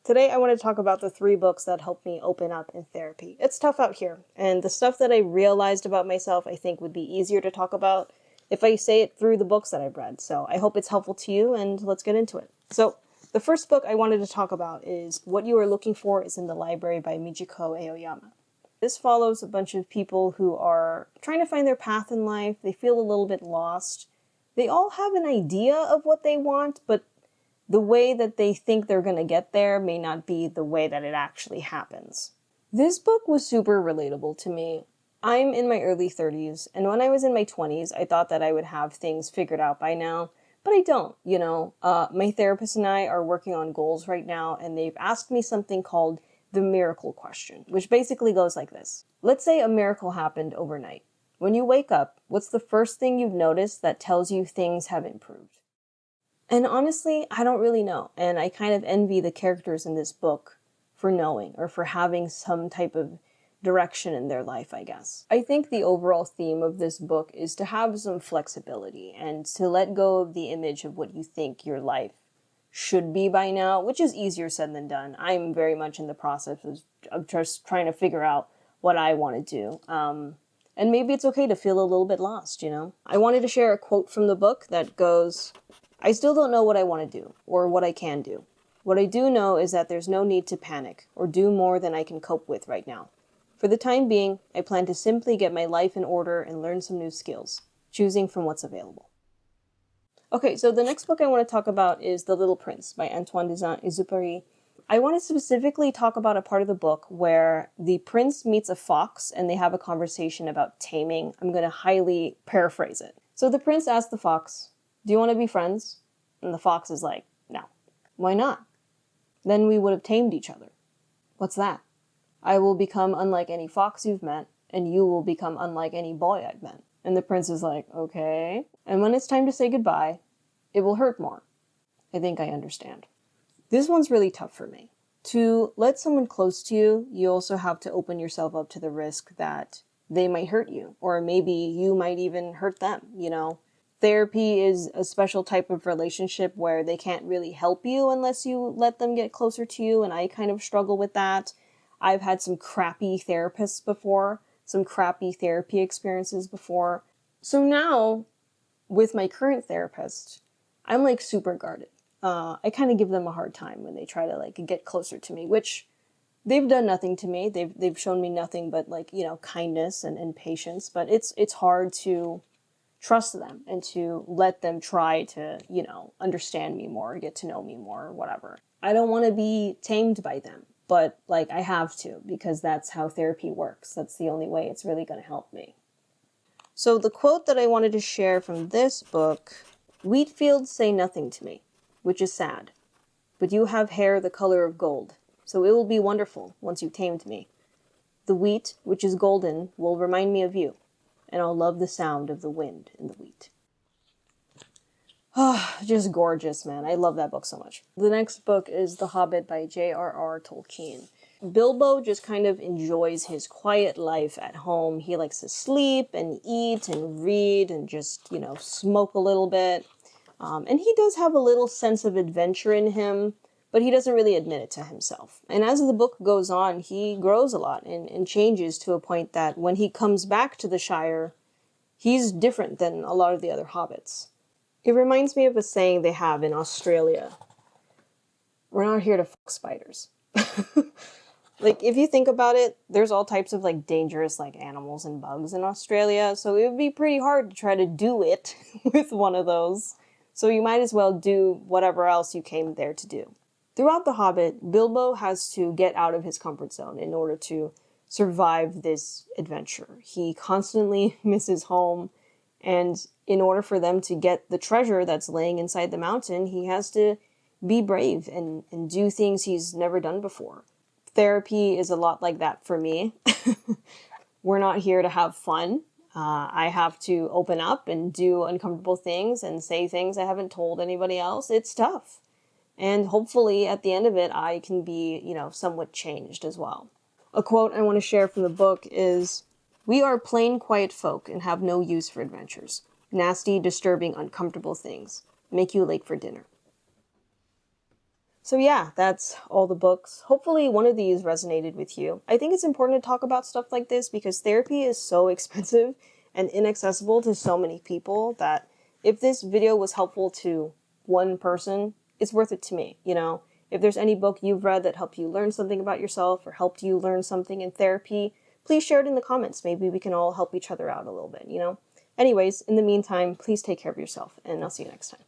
Today I want to talk about the 3 books that helped me open up in therapy. It's tough out here, and the stuff that I realized about myself I think would be easier to talk about if I say it through the books that I've read. So I hope it's helpful to you, and let's get into it. So the first book I wanted to talk about is What You Are Looking For Is in the Library by Michiko Aoyama. This follows a bunch of people who are trying to find their path in life. They feel a little bit lost. They all have an idea of what they want, but the way that they think they're going to get there may not be the way that it actually happens. This book was super relatable to me. I'm in my early 30s, and when I was in my 20s, I thought that I would have things figured out by now, but I don't, My therapist and I are working on goals right now, and they've asked me something called the miracle question, which basically goes like this. Let's say a miracle happened overnight. When you wake up, what's the first thing you've noticed that tells you things have improved? And honestly, I don't really know, and I kind of envy the characters in this book for knowing, or for having some type of direction in their life, I guess. I think the overall theme of this book is to have some flexibility, and to let go of the image of what you think your life should be by now, which is easier said than done. I'm very much in the process of just trying to figure out what I want to do. And maybe it's okay to feel a little bit lost, I wanted to share a quote from the book that goes, "I still don't know what I want to do, or what I can do. What I do know is that there's no need to panic, or do more than I can cope with right now. For the time being, I plan to simply get my life in order and learn some new skills, choosing from what's available." Okay, so the next book I want to talk about is The Little Prince by Antoine de Saint-Exupéry. I want to specifically talk about a part of the book where the prince meets a fox and they have a conversation about taming. I'm going to highly paraphrase it. So the prince asks the fox, "Do you want to be friends?" And the fox is like, "No." "Why not?" "Then we would have tamed each other." "What's that?" "I will become unlike any fox you've met, and you will become unlike any boy I've met." And the prince is like, "Okay." "And when it's time to say goodbye, it will hurt more." "I think I understand." This one's really tough for me. To let someone close to you, you also have to open yourself up to the risk that they might hurt you, or maybe you might even hurt them, Therapy is a special type of relationship where they can't really help you unless you let them get closer to you, and I kind of struggle with that. I've had some crappy therapists before, some crappy therapy experiences before. So now, with my current therapist, I'm like super guarded. I kind of give them a hard time when they try to get closer to me, which they've done nothing to me. They've shown me nothing but kindness and patience, but it's hard to trust them and to let them try to, understand me more, get to know me more, or whatever. I don't want to be tamed by them, but I have to, because that's how therapy works. That's the only way it's really going to help me. So the quote that I wanted to share from this book, "Wheat fields say nothing to me, which is sad, but you have hair the color of gold, so it will be wonderful once you've tamed me. The wheat, which is golden, will remind me of you, and I'll love the sound of the wind in the wheat." Just gorgeous, man. I love that book so much. The next book is The Hobbit by J.R.R. Tolkien. Bilbo just kind of enjoys his quiet life at home. He likes to sleep and eat and read and just, smoke a little bit. And he does have a little sense of adventure in him, but he doesn't really admit it to himself. And as the book goes on, he grows a lot and changes to a point that when he comes back to the Shire, he's different than a lot of the other hobbits. It reminds me of a saying they have in Australia. "We're not here to fuck spiders." If you think about it, there's all types of dangerous animals and bugs in Australia, so it would be pretty hard to try to do it with one of those. So you might as well do whatever else you came there to do. Throughout The Hobbit, Bilbo has to get out of his comfort zone in order to survive this adventure. He constantly misses home, and in order for them to get the treasure that's laying inside the mountain, he has to be brave and do things he's never done before. Therapy is a lot like that for me. We're not here to have fun. I have to open up and do uncomfortable things and say things I haven't told anybody else. It's tough. And hopefully at the end of it, I can be, somewhat changed as well. A quote I want to share from the book is, "We are plain, quiet folk and have no use for adventures. Nasty, disturbing, uncomfortable things. Make you late for dinner." So yeah, that's all the books. Hopefully one of these resonated with you. I think it's important to talk about stuff like this because therapy is so expensive and inaccessible to so many people that if this video was helpful to one person, it's worth it to me, you know? If there's any book you've read that helped you learn something about yourself or helped you learn something in therapy, please share it in the comments. Maybe we can all help each other out a little bit, you know? Anyways, in the meantime, please take care of yourself, and I'll see you next time.